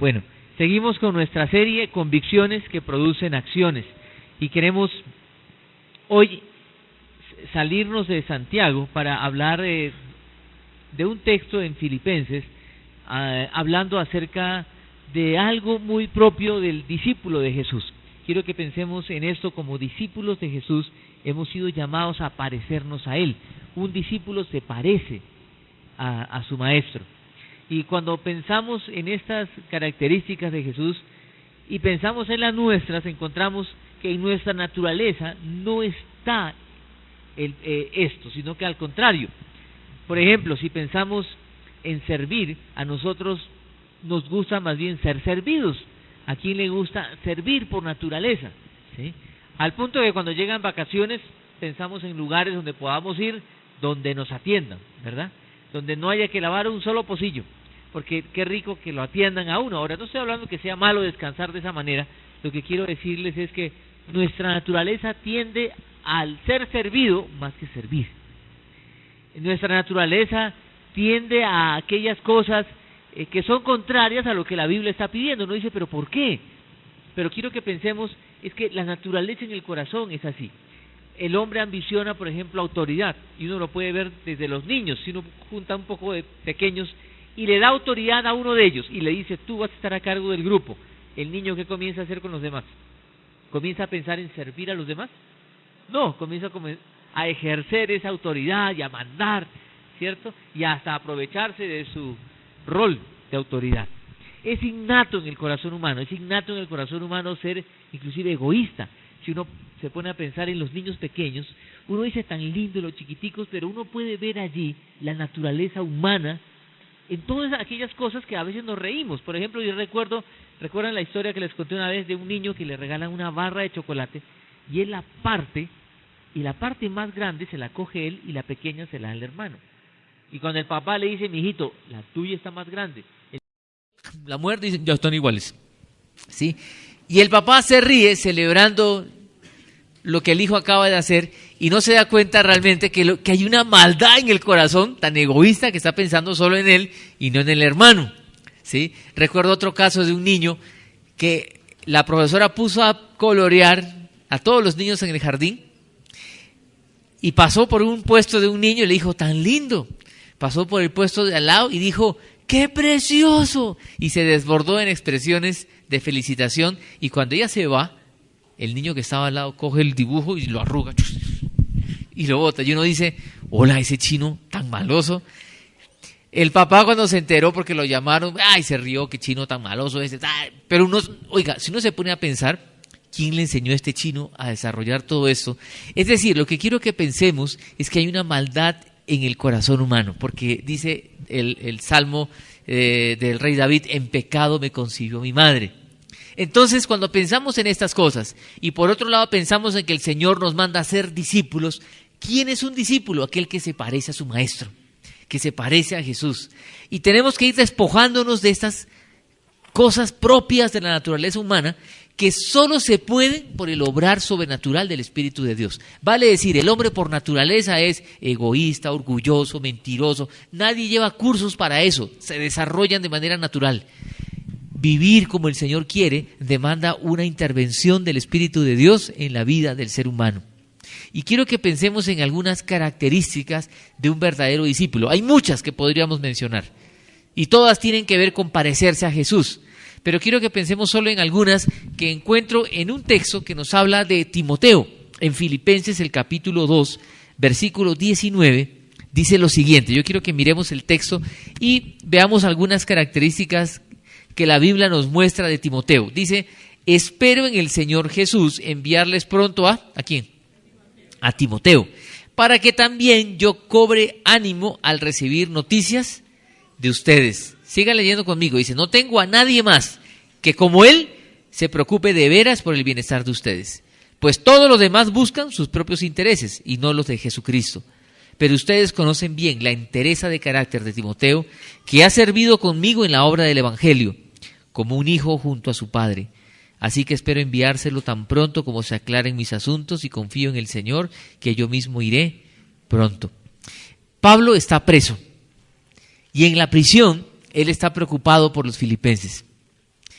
Bueno, seguimos con nuestra serie Convicciones que producen acciones y queremos hoy salirnos de Santiago para hablar de un texto en Filipenses, hablando acerca de algo muy propio del discípulo de Jesús. Quiero que pensemos en esto: como discípulos de Jesús hemos sido llamados a parecernos a Él. Un discípulo se parece a su maestro. Y cuando pensamos en estas características de Jesús y pensamos en las nuestras, encontramos que en nuestra naturaleza no está esto, sino que al contrario. Por ejemplo, si pensamos en servir, a nosotros nos gusta más bien ser servidos. ¿A quién le gusta servir por naturaleza? ¿Sí? Al punto de que cuando llegan vacaciones pensamos en lugares donde podamos ir, donde nos atiendan, ¿verdad? Donde no haya que lavar un solo pocillo, porque qué rico que lo atiendan a uno. Ahora, no estoy hablando que sea malo descansar de esa manera. Lo que quiero decirles es que nuestra naturaleza tiende al ser servido más que servir. Nuestra naturaleza tiende a aquellas cosas que son contrarias a lo que la Biblia está pidiendo. Uno dice, ¿pero por qué? Pero quiero que pensemos, es que la naturaleza en el corazón es así. El hombre ambiciona, por ejemplo, autoridad, y uno lo puede ver desde los niños. Si uno junta un poco de pequeños y le da autoridad a uno de ellos y le dice, tú vas a estar a cargo del grupo, el niño, ¿qué comienza a hacer con los demás? ¿Comienza a pensar en servir a los demás? No, comienza a ejercer esa autoridad y a mandar, ¿cierto? Y hasta aprovecharse de su rol de autoridad. Es innato en el corazón humano, ser inclusive egoísta. Si uno se pone a pensar en los niños pequeños, uno dice tan lindo los chiquiticos, pero uno puede ver allí la naturaleza humana en todas aquellas cosas que a veces nos reímos. Por ejemplo, yo recuerdan la historia que les conté una vez de un niño que le regalan una barra de chocolate y él la parte, y la parte más grande se la coge él y la pequeña se la da al hermano. Y cuando el papá le dice, mijito, la tuya está más grande, la muerde y dice, ya están iguales, ¿sí? Y el papá se ríe celebrando lo que el hijo acaba de hacer y no se da cuenta realmente que hay una maldad en el corazón tan egoísta que está pensando solo en él y no en el hermano, ¿sí? Recuerdo otro caso de un niño que la profesora puso a colorear a todos los niños en el jardín y pasó por un puesto de un niño y le dijo, tan lindo. Pasó por el puesto de al lado y dijo, ¡qué precioso! Y se desbordó en expresiones de felicitación, y cuando ella se va, el niño que estaba al lado coge el dibujo y lo arruga y lo bota. Y uno dice, hola, ese chino tan maloso. El papá, cuando se enteró porque lo llamaron, se rió, qué chino tan maloso ese. Pero si uno se pone a pensar, ¿quién le enseñó a este chino a desarrollar todo esto? Es decir, lo que quiero que pensemos es que hay una maldad en el corazón humano, porque dice el Salmo del rey David, en pecado me concibió mi madre. Entonces, cuando pensamos en estas cosas, y por otro lado pensamos en que el Señor nos manda a ser discípulos, ¿quién es un discípulo? Aquel que se parece a su maestro, que se parece a Jesús. Y tenemos que ir despojándonos de estas cosas propias de la naturaleza humana, que solo se pueden por el obrar sobrenatural del Espíritu de Dios. Vale decir, el hombre por naturaleza es egoísta, orgulloso, mentiroso. Nadie lleva cursos para eso, se desarrollan de manera natural. Vivir como el Señor quiere demanda una intervención del Espíritu de Dios en la vida del ser humano. Y quiero que pensemos en algunas características de un verdadero discípulo. Hay muchas que podríamos mencionar, y todas tienen que ver con parecerse a Jesús. Pero quiero que pensemos solo en algunas que encuentro en un texto que nos habla de Timoteo. En Filipenses, el capítulo 2, versículo 19, dice lo siguiente. Yo quiero que miremos el texto y veamos algunas características que la Biblia nos muestra de Timoteo. Dice, espero en el Señor Jesús enviarles pronto ¿a quién? A Timoteo, para que también yo cobre ánimo al recibir noticias de ustedes. Siga leyendo conmigo, dice, no tengo a nadie más que como él se preocupe de veras por el bienestar de ustedes, pues todos los demás buscan sus propios intereses y no los de Jesucristo. Pero ustedes conocen bien la entereza de carácter de Timoteo, que ha servido conmigo en la obra del Evangelio, como un hijo junto a su padre. Así que espero enviárselo tan pronto como se aclaren mis asuntos y confío en el Señor que yo mismo iré pronto. Pablo está preso y en la prisión él está preocupado por los filipenses.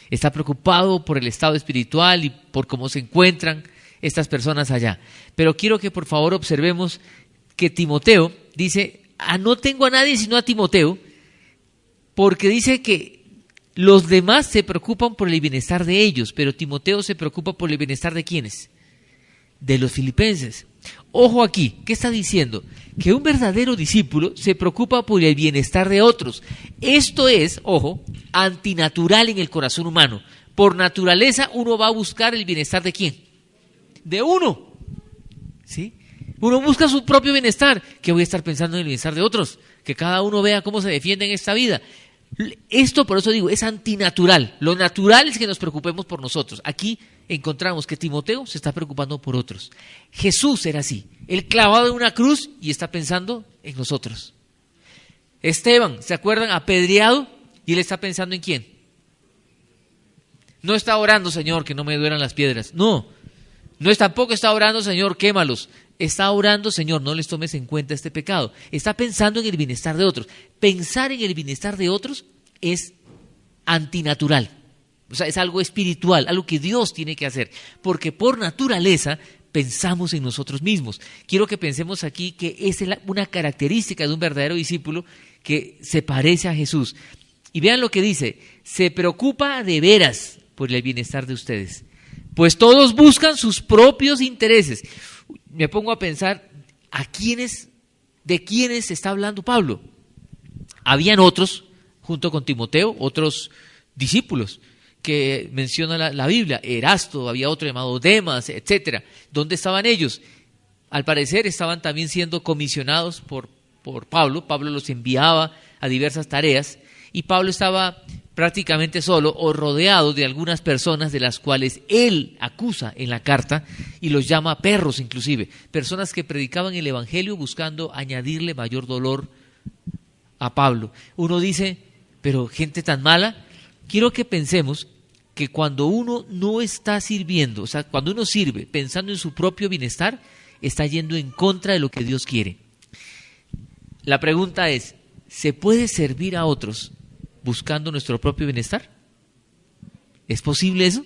Está preocupado por el estado espiritual y por cómo se encuentran estas personas allá. Pero quiero que por favor observemos que Timoteo dice, no tengo a nadie sino a Timoteo, porque dice que los demás se preocupan por el bienestar de ellos, pero Timoteo se preocupa por el bienestar ¿de quiénes? De los filipenses. Ojo aquí, ¿qué está diciendo? Que un verdadero discípulo se preocupa por el bienestar de otros. Esto es, ojo, antinatural en el corazón humano. Por naturaleza uno va a buscar el bienestar ¿de quién? De uno. ¿Sí? Uno busca su propio bienestar. ¿Qué voy a estar pensando en el bienestar de otros? Que cada uno vea cómo se defiende en esta vida. Esto, por eso digo, es antinatural. Lo natural es que nos preocupemos por nosotros. Aquí encontramos que Timoteo se está preocupando por otros. Jesús era así. Él clavado en una cruz y está pensando en nosotros. Esteban, ¿se acuerdan? Apedreado y él está pensando en quién. No está orando, Señor, que no me duelan las piedras. No tampoco está orando, Señor, quémalos. Está orando, Señor, no les tomes en cuenta este pecado. Está pensando en el bienestar de otros. Pensar en el bienestar de otros es antinatural. O sea, es algo espiritual, algo que Dios tiene que hacer. Porque por naturaleza pensamos en nosotros mismos. Quiero que pensemos aquí que es una característica de un verdadero discípulo que se parece a Jesús. Y vean lo que dice, se preocupa de veras por el bienestar de ustedes. Pues todos buscan sus propios intereses. Me pongo a pensar, ¿de quiénes está hablando Pablo? Habían otros, junto con Timoteo, otros discípulos que menciona la Biblia. Erasto, había otro llamado Demas, etcétera. ¿Dónde estaban ellos? Al parecer estaban también siendo comisionados por Pablo. Pablo los enviaba a diversas tareas y Pablo estaba prácticamente solo o rodeado de algunas personas de las cuales él acusa en la carta y los llama perros inclusive, personas que predicaban el evangelio buscando añadirle mayor dolor a Pablo. Uno dice, pero gente tan mala. Quiero que pensemos que cuando uno no está sirviendo, o sea, cuando uno sirve pensando en su propio bienestar, está yendo en contra de lo que Dios quiere. La pregunta es, ¿se puede servir a otros buscando nuestro propio bienestar? ¿Es posible eso?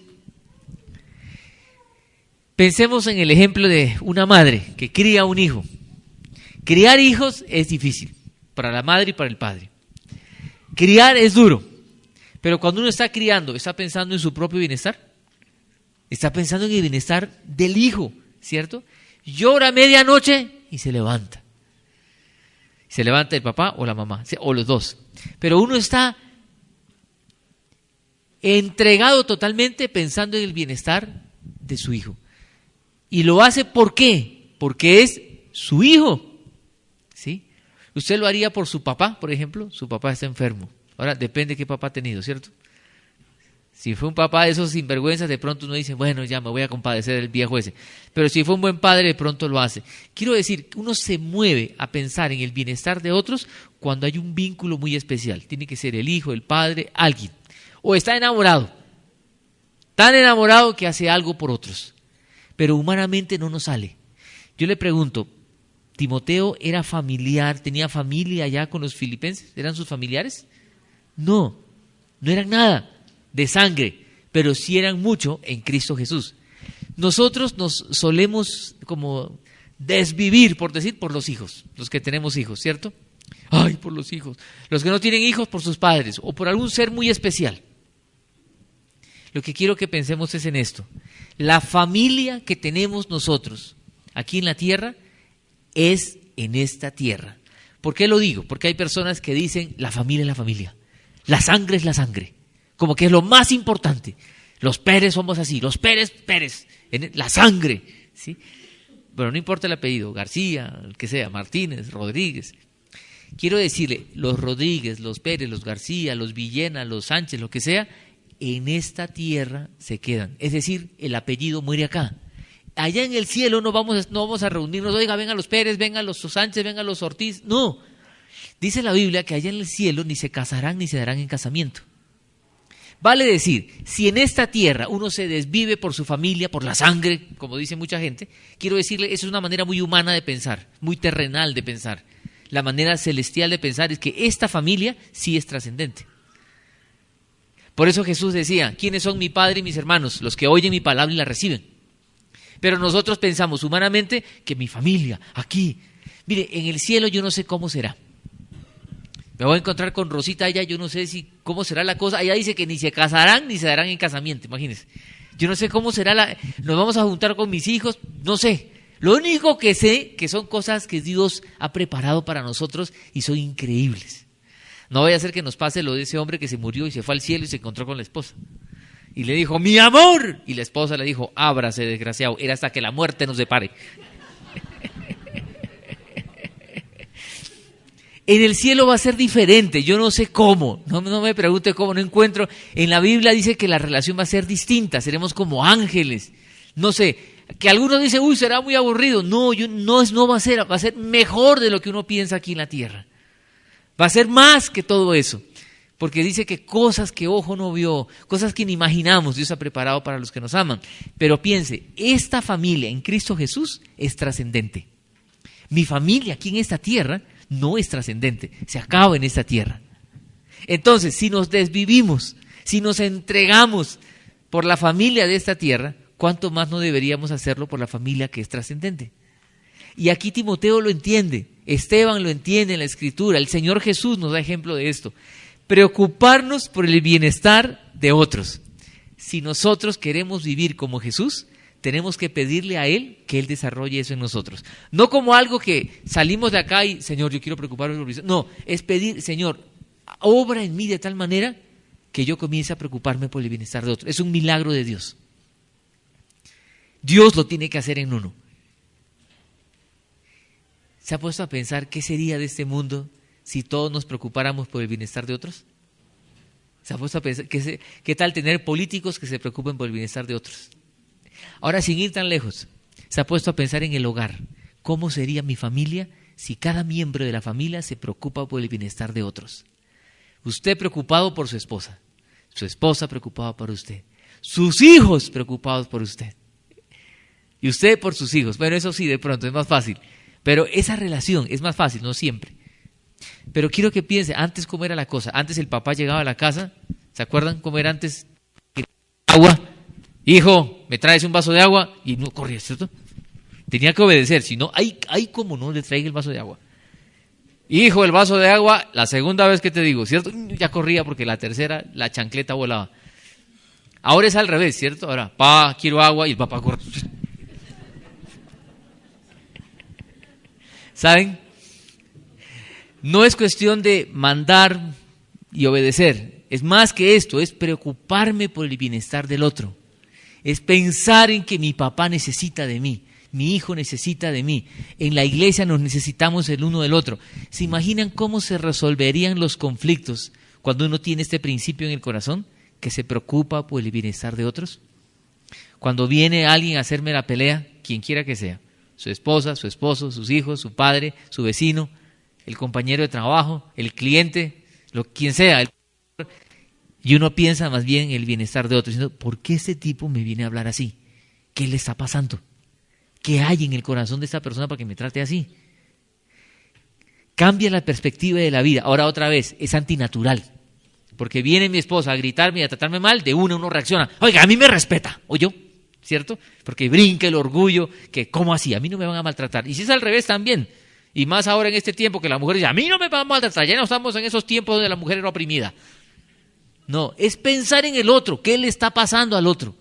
Pensemos en el ejemplo de una madre que cría un hijo. Criar hijos es difícil para la madre y para el padre. Criar es duro, pero cuando uno está criando, ¿está pensando en su propio bienestar? Está pensando en el bienestar del hijo, ¿cierto? Llora a medianoche y se levanta. Se levanta el papá o la mamá, o los dos. Pero uno está entregado totalmente pensando en el bienestar de su hijo. Y lo hace ¿por qué? Porque es su hijo, ¿sí? Usted lo haría por su papá, por ejemplo. Su papá está enfermo. Ahora, depende de qué papá ha tenido, ¿cierto? Si fue un papá de esos sinvergüenzas, de pronto uno dice, bueno, ya me voy a compadecer del viejo ese. Pero si fue un buen padre, de pronto lo hace. Quiero decir, uno se mueve a pensar en el bienestar de otros cuando hay un vínculo muy especial. Tiene que ser el hijo, el padre, alguien. O está enamorado. Tan enamorado que hace algo por otros. Pero humanamente no nos sale. Yo le pregunto, ¿Timoteo era familiar, tenía familia allá con los filipenses? ¿Eran sus familiares? No eran nada de sangre, pero sí eran mucho en Cristo Jesús. Nosotros nos solemos como desvivir, por decir, por los hijos, los que tenemos hijos, ¿cierto? Ay, por los hijos. Los que no tienen hijos, por sus padres o por algún ser muy especial. Lo que quiero que pensemos es en esto. La familia que tenemos nosotros aquí en la tierra es en esta tierra. ¿Por qué lo digo? Porque hay personas que dicen la familia es la familia. La sangre es la sangre. Como que es lo más importante. Los Pérez somos así, los Pérez, la sangre, ¿sí? Bueno, no importa el apellido, García, el que sea, Martínez, Rodríguez. Quiero decirle, los Rodríguez, los Pérez, los García, los Villena, los Sánchez, lo que sea, en esta tierra se quedan. Es decir, el apellido muere acá. Allá en el cielo no vamos a reunirnos, oiga, vengan los Pérez, vengan los Sánchez, vengan los Ortiz. No. Dice la Biblia que allá en el cielo ni se casarán ni se darán en casamiento. Vale decir, si en esta tierra uno se desvive por su familia, por la sangre, como dice mucha gente, quiero decirle, eso es una manera muy humana de pensar, muy terrenal de pensar. La manera celestial de pensar es que esta familia sí es trascendente. Por eso Jesús decía, ¿quiénes son mi padre y mis hermanos? Los que oyen mi palabra y la reciben. Pero nosotros pensamos humanamente que mi familia, aquí, mire, en el cielo yo no sé cómo será. Me voy a encontrar con Rosita allá, yo no sé cómo será la cosa. Allá dice que ni se casarán ni se darán en casamiento, imagínense. Yo no sé cómo será nos vamos a juntar con mis hijos, no sé. Lo único que sé que son cosas que Dios ha preparado para nosotros y son increíbles. No vaya a ser que nos pase lo de ese hombre que se murió y se fue al cielo y se encontró con la esposa. Y le dijo, ¡mi amor! Y la esposa le dijo, ábrase, desgraciado, era hasta que la muerte nos separe. En el cielo va a ser diferente, yo no sé cómo, no me pregunte cómo, no encuentro. En la Biblia dice que la relación va a ser distinta, seremos como ángeles. No sé, que algunos dicen, uy, será muy aburrido. No, no va a ser mejor de lo que uno piensa aquí en la tierra. Va a ser más que todo eso, porque dice que cosas que ojo no vio, cosas que ni imaginamos, Dios ha preparado para los que nos aman. Pero piense, esta familia en Cristo Jesús es trascendente. Mi familia aquí en esta tierra no es trascendente, se acaba en esta tierra. Entonces, si nos desvivimos, si nos entregamos por la familia de esta tierra, ¿cuánto más no deberíamos hacerlo por la familia que es trascendente? Y aquí Timoteo lo entiende, Esteban lo entiende en la Escritura, el Señor Jesús nos da ejemplo de esto. Preocuparnos por el bienestar de otros. Si nosotros queremos vivir como Jesús, tenemos que pedirle a Él que Él desarrolle eso en nosotros. No como algo que salimos de acá y, Señor, yo quiero preocuparme por eso. No, es pedir, Señor, obra en mí de tal manera que yo comience a preocuparme por el bienestar de otros. Es un milagro de Dios. Dios lo tiene que hacer en uno. ¿Se ha puesto a pensar qué sería de este mundo si todos nos preocupáramos por el bienestar de otros? ¿Se ha puesto a pensar qué tal tener políticos que se preocupen por el bienestar de otros? Ahora, sin ir tan lejos, se ha puesto a pensar en el hogar. ¿Cómo sería mi familia si cada miembro de la familia se preocupa por el bienestar de otros? Usted preocupado por su esposa preocupada por usted, sus hijos preocupados por usted, y usted por sus hijos. Bueno, eso sí, de pronto es más fácil, pero esa relación es más fácil, no siempre. Pero quiero que piense, antes cómo era la cosa. Antes el papá llegaba a la casa, ¿se acuerdan cómo era antes? Agua. Hijo, ¿me traes un vaso de agua? Y no corría, ¿cierto? Tenía que obedecer, si no, hay como no le traiga el vaso de agua. Hijo, el vaso de agua, la segunda vez que te digo, ¿cierto? Ya corría porque la tercera, la chancleta volaba. Ahora es al revés, ¿cierto? Ahora, pa, quiero agua, y el papá corre. ¿Saben? No es cuestión de mandar y obedecer, es más que esto, es preocuparme por el bienestar del otro. Es pensar en que mi papá necesita de mí, mi hijo necesita de mí. En la iglesia nos necesitamos el uno del otro. ¿Se imaginan cómo se resolverían los conflictos cuando uno tiene este principio en el corazón? Que se preocupa por el bienestar de otros. Cuando viene alguien a hacerme la pelea, quien quiera que sea, su esposa, su esposo, sus hijos, su padre, su vecino, el compañero de trabajo, el cliente, quien sea, y uno piensa más bien en el bienestar de otros, diciendo, ¿por qué ese tipo me viene a hablar así? ¿Qué le está pasando? ¿Qué hay en el corazón de esta persona para que me trate así? Cambia la perspectiva de la vida. Ahora otra vez, es antinatural, porque viene mi esposa a gritarme y a tratarme mal, de uno reacciona, oiga, a mí me respeta, o yo, ¿cierto? Porque brinca el orgullo, que ¿cómo así? A mí no me van a maltratar. Y si es al revés también, y más ahora en este tiempo que la mujer dice, a mí no me van a maltratar, ya no estamos en esos tiempos donde la mujer era oprimida. No, es pensar en el otro. ¿Qué le está pasando al otro?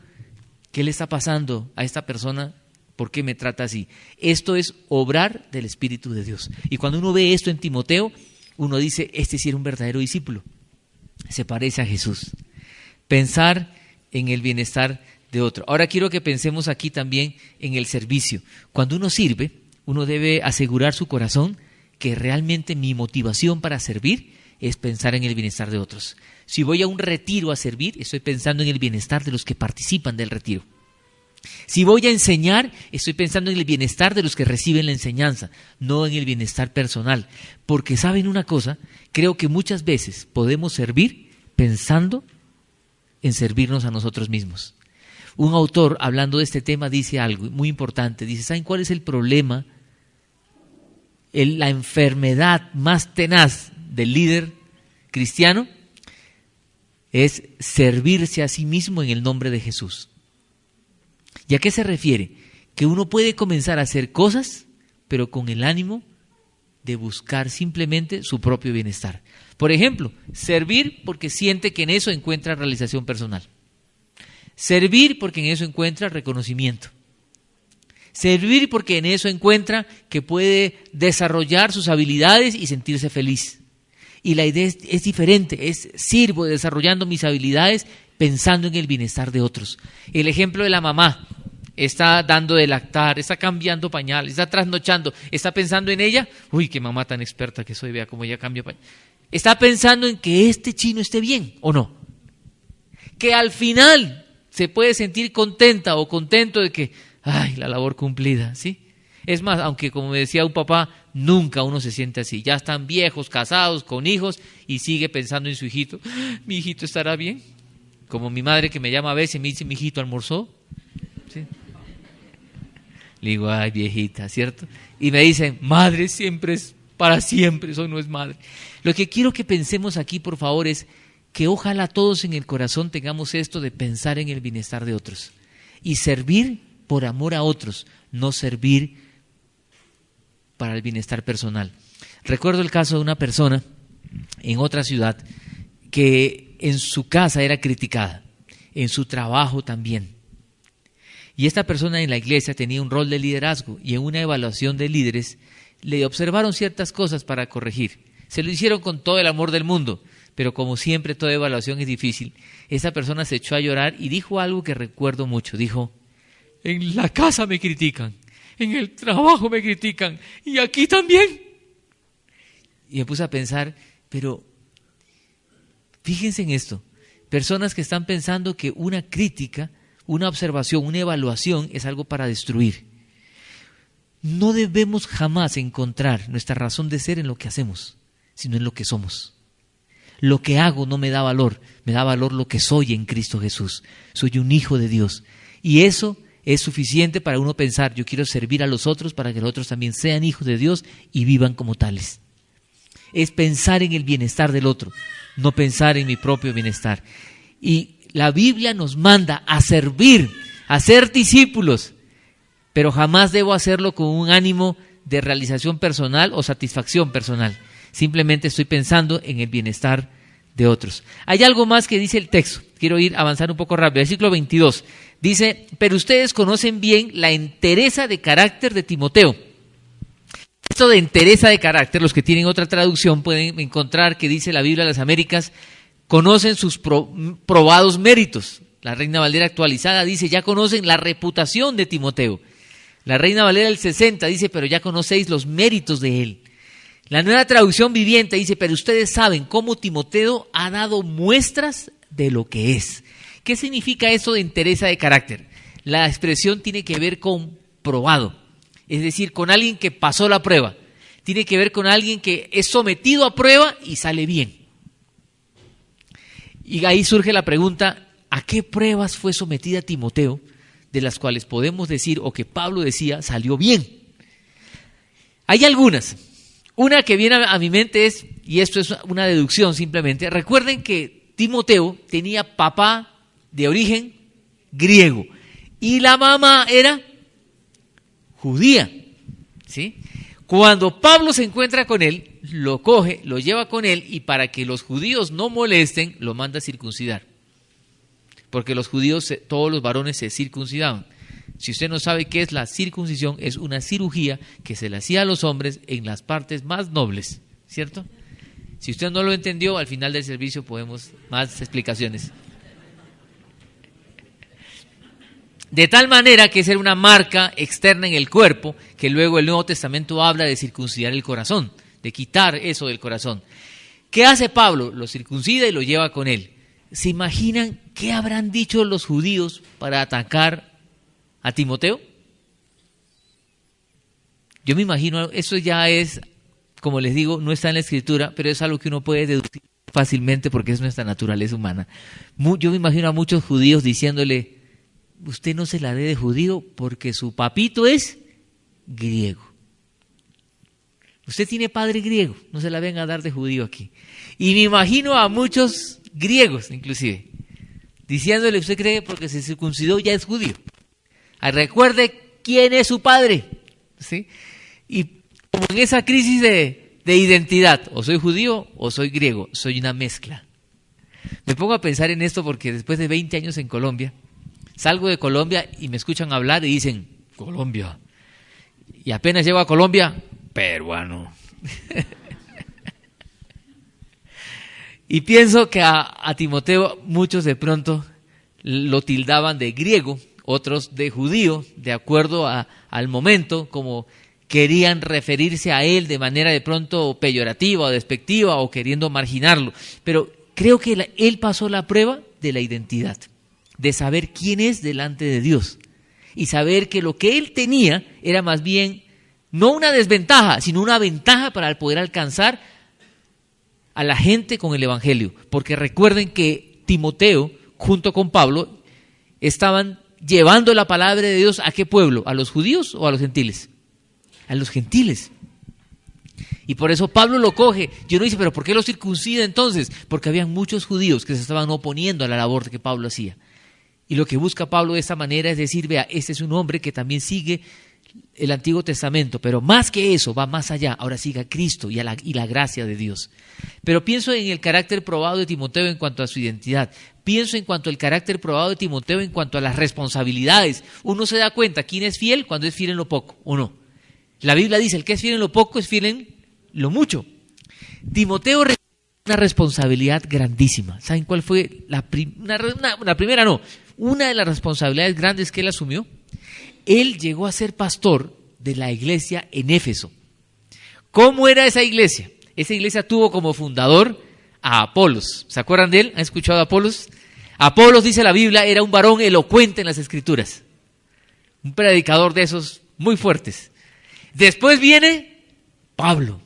¿Qué le está pasando a esta persona? ¿Por qué me trata así? Esto es obrar del Espíritu de Dios. Y cuando uno ve esto en Timoteo, uno dice, este sí era un verdadero discípulo. Se parece a Jesús. Pensar en el bienestar de otro. Ahora quiero que pensemos aquí también en el servicio. Cuando uno sirve, uno debe asegurar su corazón que realmente mi motivación para servir es pensar en el bienestar de otros. Si voy a un retiro a servir, estoy pensando en el bienestar de los que participan del retiro. Si voy a enseñar, estoy pensando en el bienestar de los que reciben la enseñanza, no en el bienestar personal. Porque ¿saben una cosa? Creo que muchas veces podemos servir pensando en servirnos a nosotros mismos. Un autor, hablando de este tema, dice algo muy importante. Dice, ¿saben cuál es el problema? La enfermedad más tenaz del líder cristiano es servirse a sí mismo en el nombre de Jesús. ¿Y a qué se refiere? Que uno puede comenzar a hacer cosas, pero con el ánimo de buscar simplemente su propio bienestar. Por ejemplo, servir porque siente que en eso encuentra realización personal. Servir porque en eso encuentra reconocimiento. Servir porque en eso encuentra que puede desarrollar sus habilidades y sentirse feliz. Y la idea es diferente, sirvo desarrollando mis habilidades pensando en el bienestar de otros. El ejemplo de la mamá, está dando de lactar, está cambiando pañales, está trasnochando, está pensando en ella, uy, qué mamá tan experta que soy, vea cómo ella cambia pañales. Está pensando en que este chino esté bien, ¿o no? Que al final se puede sentir contenta o contento de que, ay, la labor cumplida, ¿sí? Es más, aunque como me decía un papá, nunca uno se siente así. Ya están viejos, casados, con hijos, y sigue pensando en su hijito. ¿Mi hijito estará bien? Como mi madre que me llama a veces y me dice, ¿mi hijito almorzó? ¿Sí? Le digo, ay, viejita, ¿cierto? Y me dicen, madre siempre es para siempre, eso no es madre. Lo que quiero que pensemos aquí, por favor, es que ojalá todos en el corazón tengamos esto de pensar en el bienestar de otros. Y servir por amor a otros, no servir para el bienestar personal. Recuerdo el caso de una persona en otra ciudad que en su casa era criticada, en su trabajo también. Y esta persona en la iglesia tenía un rol de liderazgo y en una evaluación de líderes le observaron ciertas cosas para corregir. Se lo hicieron con todo el amor del mundo, pero como siempre toda evaluación es difícil. Esa persona se echó a llorar y dijo algo que recuerdo mucho. Dijo, en la casa me critican, en el trabajo me critican y aquí también. Y me puse a pensar, pero fíjense en esto, personas que están pensando que una crítica, una observación, una evaluación es algo para destruir. No debemos jamás encontrar nuestra razón de ser en lo que hacemos, sino en lo que somos. Lo que hago no me da valor lo que soy en Cristo Jesús. Soy un hijo de Dios. Y eso es suficiente para uno pensar, yo quiero servir a los otros para que los otros también sean hijos de Dios y vivan como tales. Es pensar en el bienestar del otro, no pensar en mi propio bienestar. Y la Biblia nos manda a servir, a ser discípulos, pero jamás debo hacerlo con un ánimo de realización personal o satisfacción personal. Simplemente estoy pensando en el bienestar de otros. Hay algo más que dice el texto, quiero avanzar un poco rápido. Versículo 22 dice, pero ustedes conocen bien la entereza de carácter de Timoteo. Esto de entereza de carácter, los que tienen otra traducción pueden encontrar que dice la Biblia de las Américas, conocen sus probados méritos. La Reina Valera actualizada dice, ya conocen la reputación de Timoteo. La Reina Valera del 60 dice, pero ya conocéis los méritos de él. La Nueva Traducción Viviente dice, pero ustedes saben cómo Timoteo ha dado muestras de lo que es. ¿Qué significa eso de entereza de carácter? La expresión tiene que ver con probado, es decir, con alguien que pasó la prueba. Tiene que ver con alguien que es sometido a prueba y sale bien. Y ahí surge la pregunta, ¿a qué pruebas fue sometida Timoteo, de las cuales podemos decir, o que Pablo decía, salió bien? Hay algunas. Una que viene a mi mente es, y esto es una deducción simplemente, recuerden que Timoteo tenía papá de origen griego y la mamá era judía, ¿sí? Cuando Pablo se encuentra con él, lo coge, lo lleva con él y para que los judíos no molesten, lo manda a circuncidar. Porque los judíos, todos los varones se circuncidaban. Si usted no sabe qué es la circuncisión, es una cirugía que se le hacía a los hombres en las partes más nobles, ¿cierto? Si usted no lo entendió, al final del servicio podemos más explicaciones. De tal manera que esa era una marca externa en el cuerpo, que luego el Nuevo Testamento habla de circuncidar el corazón, de quitar eso del corazón. ¿Qué hace Pablo? Lo circuncida y lo lleva con él. ¿Se imaginan qué habrán dicho los judíos para atacar a Timoteo? Yo me imagino, eso ya es, como les digo, no está en la Escritura, pero es algo que uno puede deducir fácilmente porque es nuestra naturaleza humana. Yo me imagino a muchos judíos diciéndole, usted no se la dé de judío porque su papito es griego. Usted tiene padre griego, no se la venga a dar de judío aquí. Y me imagino a muchos griegos inclusive, diciéndole: usted cree que porque se circuncidó ya es judío. Recuerde quién es su padre, ¿sí? Y como en esa crisis de identidad, o soy judío o soy griego, soy una mezcla. Me pongo a pensar en esto porque después de 20 años en Colombia, salgo de Colombia y me escuchan hablar y dicen: Colombia. Y apenas llego a Colombia, peruano. Y pienso que a Timoteo muchos de pronto lo tildaban de griego, otros de judío, de acuerdo al momento, como querían referirse a él de manera de pronto peyorativa o despectiva o queriendo marginarlo. Pero creo que él pasó la prueba de la identidad, de saber quién es delante de Dios y saber que lo que él tenía era más bien no una desventaja, sino una ventaja para poder alcanzar a la gente con el Evangelio. Porque recuerden que Timoteo, junto con Pablo, estaban llevando la palabra de Dios ¿a qué pueblo? ¿A los judíos o a los gentiles? A los gentiles. Y por eso Pablo lo coge. Y uno dice: ¿pero por qué lo circuncida entonces? Porque habían muchos judíos que se estaban oponiendo a la labor que Pablo hacía. Y lo que busca Pablo de esta manera es decir: vea, este es un hombre que también sigue el Antiguo Testamento, pero más que eso, va más allá. Ahora sigue a Cristo y la gracia de Dios. Pero pienso en el carácter probado de Timoteo en cuanto a su identidad. Pienso en cuanto al carácter probado de Timoteo en cuanto a las responsabilidades. Uno se da cuenta quién es fiel cuando es fiel en lo poco, ¿o no? La Biblia dice: el que es fiel en lo poco es fiel en lo mucho. Timoteo recibió una responsabilidad grandísima. ¿Saben cuál fue la primera? No, una de las responsabilidades grandes que él asumió. Él llegó a ser pastor de la iglesia en Éfeso. ¿Cómo era esa iglesia? Esa iglesia tuvo como fundador a Apolos. ¿Se acuerdan de él? ¿Han escuchado a Apolos? Apolos, dice la Biblia, era un varón elocuente en las Escrituras. Un predicador de esos muy fuertes. Después viene Pablo.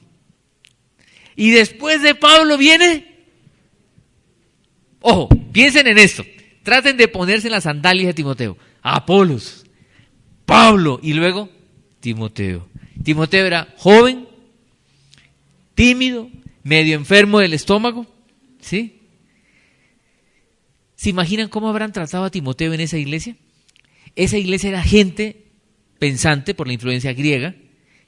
Y después de Pablo viene... Ojo, piensen en esto. Traten de ponerse en las sandalias de Timoteo. Apolos, Pablo y luego Timoteo. Timoteo era joven, tímido, medio enfermo del estómago, ¿sí? ¿Se imaginan cómo habrán tratado a Timoteo en esa iglesia? Esa iglesia era gente pensante por la influencia griega,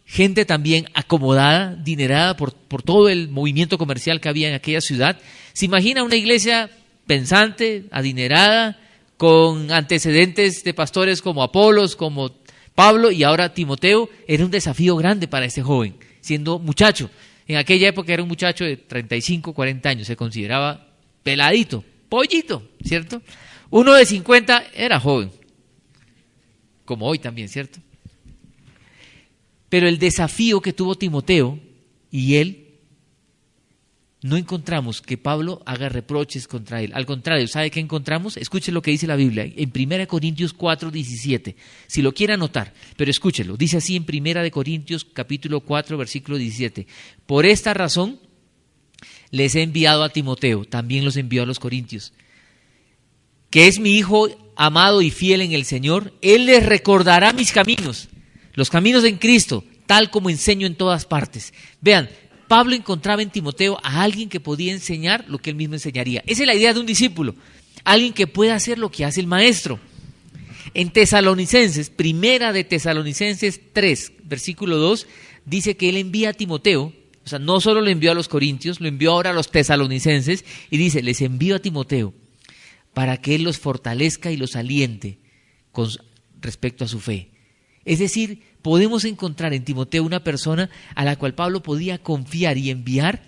gente también acomodada, adinerada por todo el movimiento comercial que había en aquella ciudad. ¿Se imagina una iglesia pensante, adinerada, con antecedentes de pastores como Apolos, como Pablo y ahora Timoteo? Era un desafío grande para este joven, siendo muchacho. En aquella época era un muchacho de 35, 40 años, se consideraba peladito, pollito, ¿cierto? Uno de 50 era joven, como hoy también, ¿cierto? Pero el desafío que tuvo Timoteo y él, no encontramos que Pablo haga reproches contra él. Al contrario, ¿sabe qué encontramos? Escuche lo que dice la Biblia en 1 Corintios 4:17. Si lo quiere anotar, pero escúchelo. Dice así en 1 Corintios capítulo 4, versículo 17. Por esta razón les he enviado a Timoteo, también los envió a los corintios, que es mi hijo amado y fiel en el Señor. Él les recordará mis caminos, los caminos en Cristo, tal como enseño en todas partes. Vean, Pablo encontraba en Timoteo a alguien que podía enseñar lo que él mismo enseñaría. Esa es la idea de un discípulo, alguien que pueda hacer lo que hace el maestro. En Tesalonicenses, 1 de Tesalonicenses 3, versículo 2, dice que él envía a Timoteo, o sea, no solo lo envió a los corintios, lo envió ahora a los tesalonicenses, y dice: les envío a Timoteo para que él los fortalezca y los aliente con respecto a su fe. Es decir, podemos encontrar en Timoteo una persona a la cual Pablo podía confiar y enviar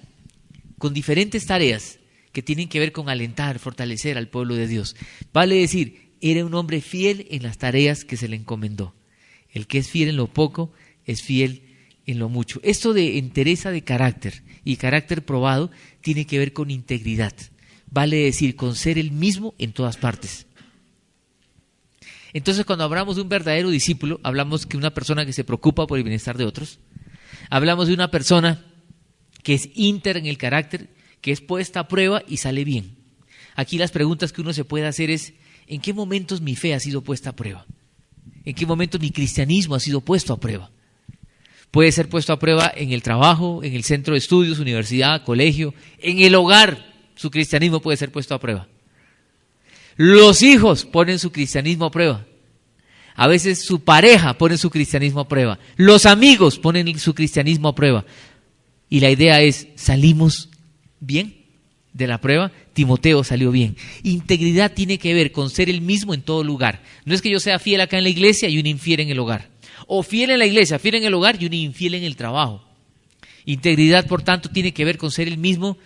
con diferentes tareas que tienen que ver con alentar, fortalecer al pueblo de Dios. Vale decir, era un hombre fiel en las tareas que se le encomendó. El que es fiel en lo poco es fiel en lo mucho. Esto de entereza de carácter y carácter probado tiene que ver con integridad. Vale decir, con ser el mismo en todas partes. Entonces, cuando hablamos de un verdadero discípulo, hablamos de una persona que se preocupa por el bienestar de otros. Hablamos de una persona que es íntegra en el carácter, que es puesta a prueba y sale bien. Aquí las preguntas que uno se puede hacer es: ¿en qué momentos mi fe ha sido puesta a prueba? ¿En qué momentos mi cristianismo ha sido puesto a prueba? Puede ser puesto a prueba en el trabajo, en el centro de estudios, universidad, colegio, en el hogar, su cristianismo puede ser puesto a prueba. Los hijos ponen su cristianismo a prueba. A veces su pareja pone su cristianismo a prueba. Los amigos ponen su cristianismo a prueba. Y la idea es, ¿salimos bien de la prueba? Timoteo salió bien. Integridad tiene que ver con ser el mismo en todo lugar. No es que yo sea fiel acá en la iglesia y un infiel en el hogar. O fiel en la iglesia, fiel en el hogar y un infiel en el trabajo. Integridad, por tanto, tiene que ver con ser el mismo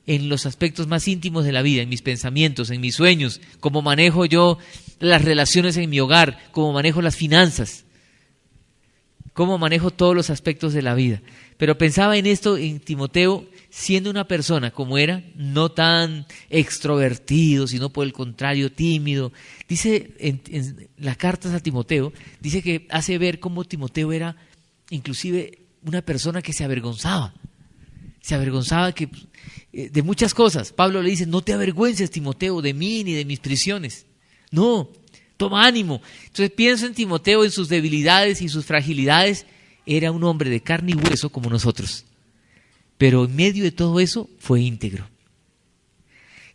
en los aspectos más íntimos de la vida, en mis pensamientos, en mis sueños, cómo manejo yo las relaciones en mi hogar, cómo manejo las finanzas, cómo manejo todos los aspectos de la vida. Pero pensaba en esto en Timoteo, siendo una persona como era, no tan extrovertido, sino por el contrario tímido. Dice en las cartas a Timoteo, dice que hace ver cómo Timoteo era inclusive una persona que se avergonzaba que de muchas cosas. Pablo le dice, no te avergüences, Timoteo, de mí ni de mis prisiones. No, toma ánimo. Entonces pienso en Timoteo, en sus debilidades y sus fragilidades. Era un hombre de carne y hueso como nosotros. Pero en medio de todo eso fue íntegro.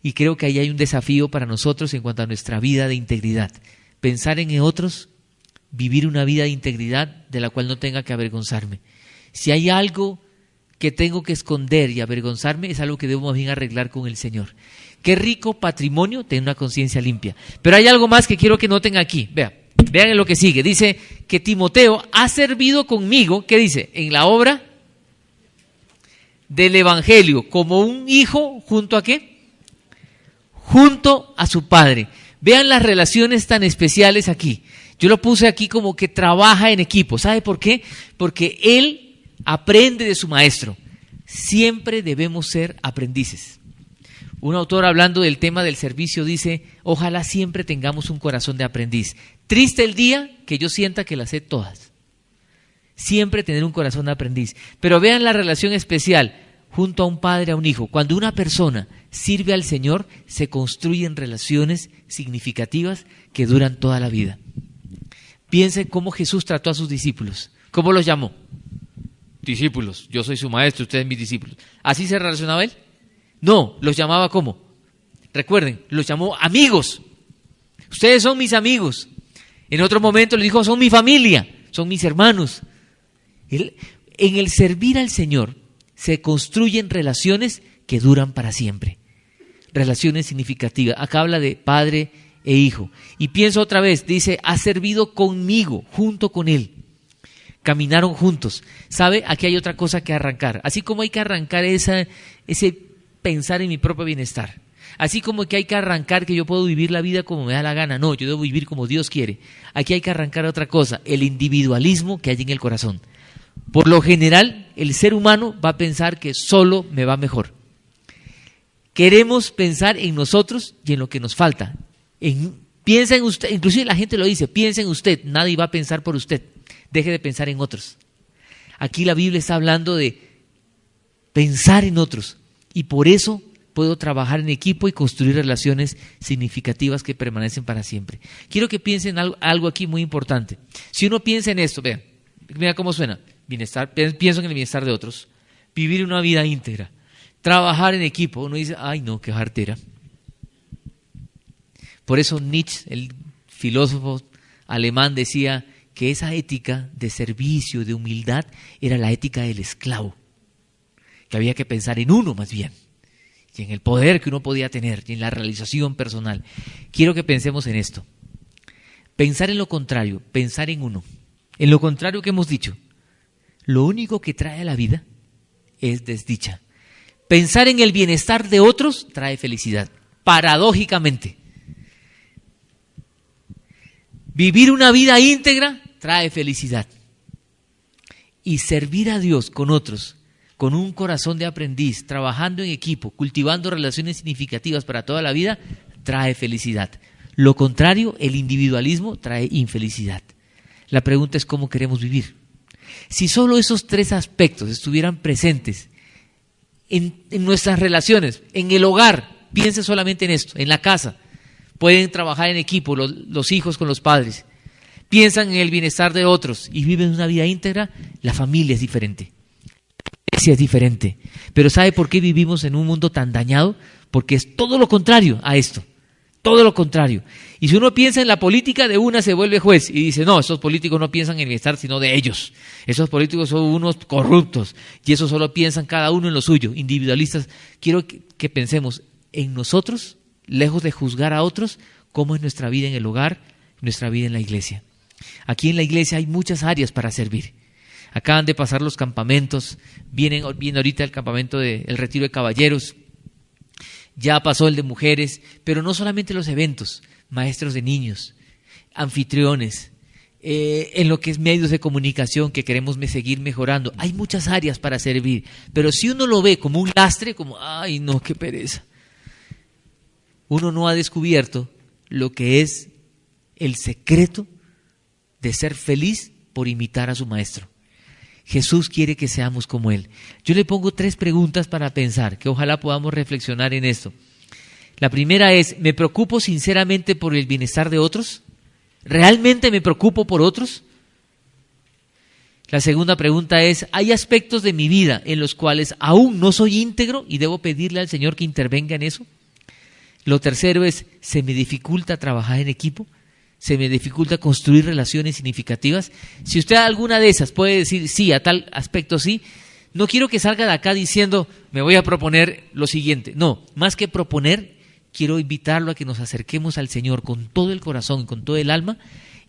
Y creo que ahí hay un desafío para nosotros en cuanto a nuestra vida de integridad. Pensar en otros, vivir una vida de integridad de la cual no tenga que avergonzarme. Si hay algo que tengo que esconder y avergonzarme, es algo que debo más bien arreglar con el Señor. Qué rico patrimonio tener una conciencia limpia. Pero hay algo más que quiero que noten aquí. Vean lo que sigue. Dice que Timoteo ha servido conmigo, ¿qué dice? En la obra del Evangelio, como un hijo junto a ¿qué? Junto a su padre. Vean las relaciones tan especiales aquí. Yo lo puse aquí como que trabaja en equipo. ¿Sabe por qué? Porque él aprende de su maestro. Siempre debemos ser aprendices. Un autor hablando del tema del servicio dice, ojalá siempre tengamos un corazón de aprendiz. Triste el día que yo sienta que las sé todas. Siempre tener un corazón de aprendiz. Pero vean la relación especial junto a un padre, a un hijo. Cuando una persona sirve al Señor, se construyen relaciones significativas que duran toda la vida. Piensen cómo Jesús trató a sus discípulos. ¿Cómo los llamó? Discípulos, yo soy su maestro, ustedes mis discípulos. ¿Así se relacionaba él? No, los llamaba ¿cómo? Recuerden, los llamó amigos. Ustedes son mis amigos. En otro momento les dijo, son mi familia, son mis hermanos. En el servir al Señor se construyen relaciones que duran para siempre. Relaciones significativas. Acá habla de padre e hijo. Y pienso otra vez, dice, ha servido conmigo, junto con él. Caminaron juntos. ¿Sabe? Aquí hay otra cosa que arrancar. Así como hay que arrancar ese pensar en mi propio bienestar. Así como que hay que arrancar que yo puedo vivir la vida como me da la gana. No, yo debo vivir como Dios quiere. Aquí hay que arrancar otra cosa, el individualismo que hay en el corazón. Por lo general, el ser humano va a pensar que solo me va mejor. Queremos pensar en nosotros y en lo que nos falta. Piensa en usted, inclusive la gente lo dice, piensa en usted, nadie va a pensar por usted. Deje de pensar en otros. Aquí la Biblia está hablando de pensar en otros y por eso puedo trabajar en equipo y construir relaciones significativas que permanecen para siempre. Quiero que piensen algo aquí muy importante. Si uno piensa en esto, vean, mira cómo suena. Bienestar, pienso en el bienestar de otros, vivir una vida íntegra, trabajar en equipo. Uno dice, ay no, qué jartera. Por eso Nietzsche, el filósofo alemán, decía que esa ética de servicio, de humildad, era la ética del esclavo, que había que pensar en uno más bien, y en el poder que uno podía tener, y en la realización personal. Quiero que pensemos en esto. Pensar en lo contrario, pensar en uno. En lo contrario que hemos dicho, lo único que trae a la vida es desdicha. Pensar en el bienestar de otros trae felicidad, paradójicamente. Vivir una vida íntegra trae felicidad. Y servir a Dios con otros, con un corazón de aprendiz, trabajando en equipo, cultivando relaciones significativas para toda la vida, trae felicidad. Lo contrario, el individualismo trae infelicidad. La pregunta es cómo queremos vivir. Si solo esos tres aspectos estuvieran presentes en nuestras relaciones, en el hogar, piense solamente en esto, en la casa, pueden trabajar en equipo los hijos con los padres, piensan en el bienestar de otros y viven una vida íntegra, la familia es diferente. iglesia es diferente. Pero ¿sabe por qué vivimos en un mundo tan dañado? Porque es todo lo contrario a esto. Todo lo contrario. Y si uno piensa en la política, de una se vuelve juez y dice, no, estos políticos no piensan en el bienestar sino de ellos. Esos políticos son unos corruptos y eso solo piensan cada uno en lo suyo, individualistas. Quiero que pensemos en nosotros, lejos de juzgar a otros, cómo es nuestra vida en el hogar, nuestra vida en la iglesia. Aquí en la iglesia hay muchas áreas para servir. Acaban de pasar los campamentos, viene ahorita el campamento el retiro de caballeros, ya pasó el de mujeres, pero no solamente los eventos, maestros de niños, anfitriones, en lo que es medios de comunicación que queremos seguir mejorando. Hay muchas áreas para servir, pero si uno lo ve como un lastre, como, ay no, qué pereza, uno no ha descubierto lo que es el secreto de ser feliz por imitar a su maestro. Jesús quiere que seamos como Él. Yo le pongo 3 preguntas para pensar, que ojalá podamos reflexionar en esto. La primera es, ¿me preocupo sinceramente por el bienestar de otros? ¿Realmente me preocupo por otros? La segunda pregunta es, ¿hay aspectos de mi vida en los cuales aún no soy íntegro y debo pedirle al Señor que intervenga en eso? Lo tercero es, ¿se me dificulta trabajar en equipo? ¿Se me dificulta construir relaciones significativas? Si usted a alguna de esas puede decir sí, a tal aspecto sí, no quiero que salga de acá diciendo me voy a proponer lo siguiente. No, más que proponer, quiero invitarlo a que nos acerquemos al Señor con todo el corazón y con todo el alma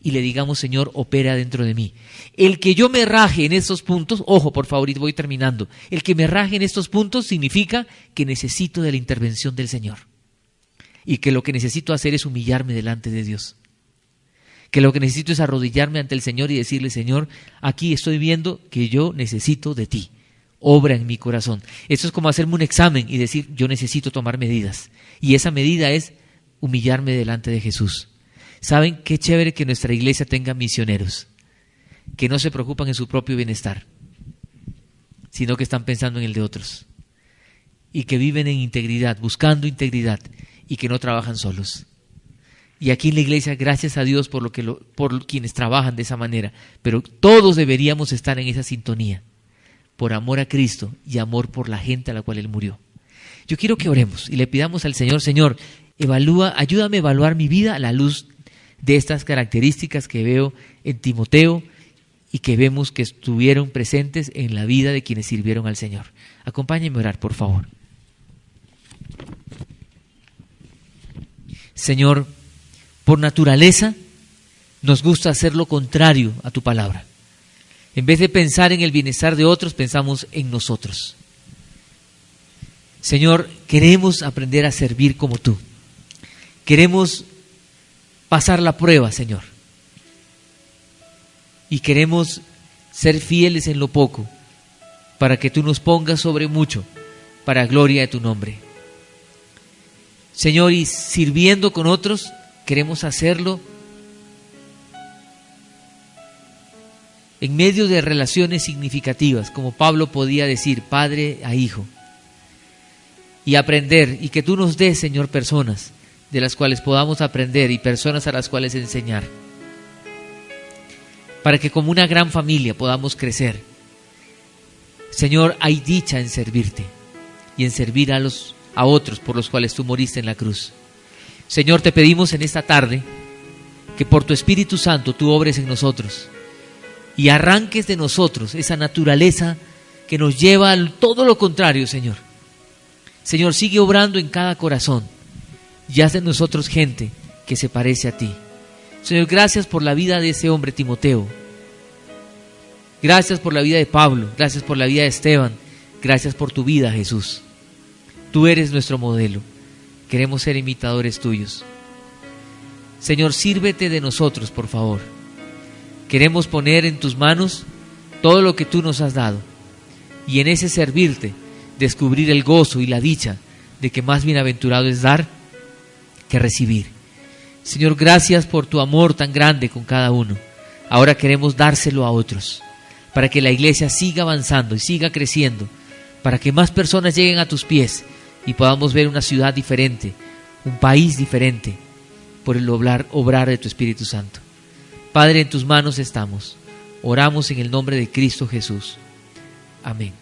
y le digamos, Señor, opera dentro de mí. El que yo me raje en estos puntos, ojo por favor y voy terminando, el que me raje en estos puntos significa que necesito de la intervención del Señor y que lo que necesito hacer es humillarme delante de Dios. Que lo que necesito es arrodillarme ante el Señor y decirle, Señor, aquí estoy viendo que yo necesito de ti, obra en mi corazón. Esto es como hacerme un examen y decir, yo necesito tomar medidas. Y esa medida es humillarme delante de Jesús. ¿Saben qué chévere que nuestra iglesia tenga misioneros? Que no se preocupan en su propio bienestar, sino que están pensando en el de otros. Y que viven en integridad, buscando integridad, y que no trabajan solos. Y aquí en la iglesia, gracias a Dios por quienes trabajan de esa manera, pero todos deberíamos estar en esa sintonía, por amor a Cristo y amor por la gente a la cual Él murió. Yo quiero que oremos y le pidamos al Señor, Señor, ayúdame a evaluar mi vida a la luz de estas características que veo en Timoteo y que vemos que estuvieron presentes en la vida de quienes sirvieron al Señor. Acompáñenme a orar, por favor. Señor, por naturaleza, nos gusta hacer lo contrario a tu palabra. En vez de pensar en el bienestar de otros, pensamos en nosotros. Señor, queremos aprender a servir como tú. Queremos pasar la prueba, Señor. Y queremos ser fieles en lo poco, para que tú nos pongas sobre mucho, para gloria de tu nombre. Señor, y sirviendo con otros, queremos hacerlo en medio de relaciones significativas, como Pablo podía decir, padre a hijo, y aprender, y que tú nos des, Señor, personas de las cuales podamos aprender y personas a las cuales enseñar, para que como una gran familia podamos crecer. Señor, hay dicha en servirte y en servir a otros por los cuales tú moriste en la cruz. Señor, te pedimos en esta tarde que por tu Espíritu Santo tú obres en nosotros y arranques de nosotros esa naturaleza que nos lleva a todo lo contrario, Señor. Señor, sigue obrando en cada corazón y haz de nosotros gente que se parece a ti. Señor, gracias por la vida de ese hombre Timoteo. Gracias por la vida de Pablo. Gracias por la vida de Esteban. Gracias por tu vida, Jesús. Tú eres nuestro modelo. Queremos ser imitadores tuyos. Señor, sírvete de nosotros, por favor. Queremos poner en tus manos todo lo que tú nos has dado y en ese servirte descubrir el gozo y la dicha de que más bienaventurado es dar que recibir. Señor, gracias por tu amor tan grande con cada uno. Ahora queremos dárselo a otros, para que la iglesia siga avanzando y siga creciendo, para que más personas lleguen a tus pies y podamos ver una ciudad diferente, un país diferente, por el obrar de tu Espíritu Santo. Padre, en tus manos estamos. Oramos en el nombre de Cristo Jesús. Amén.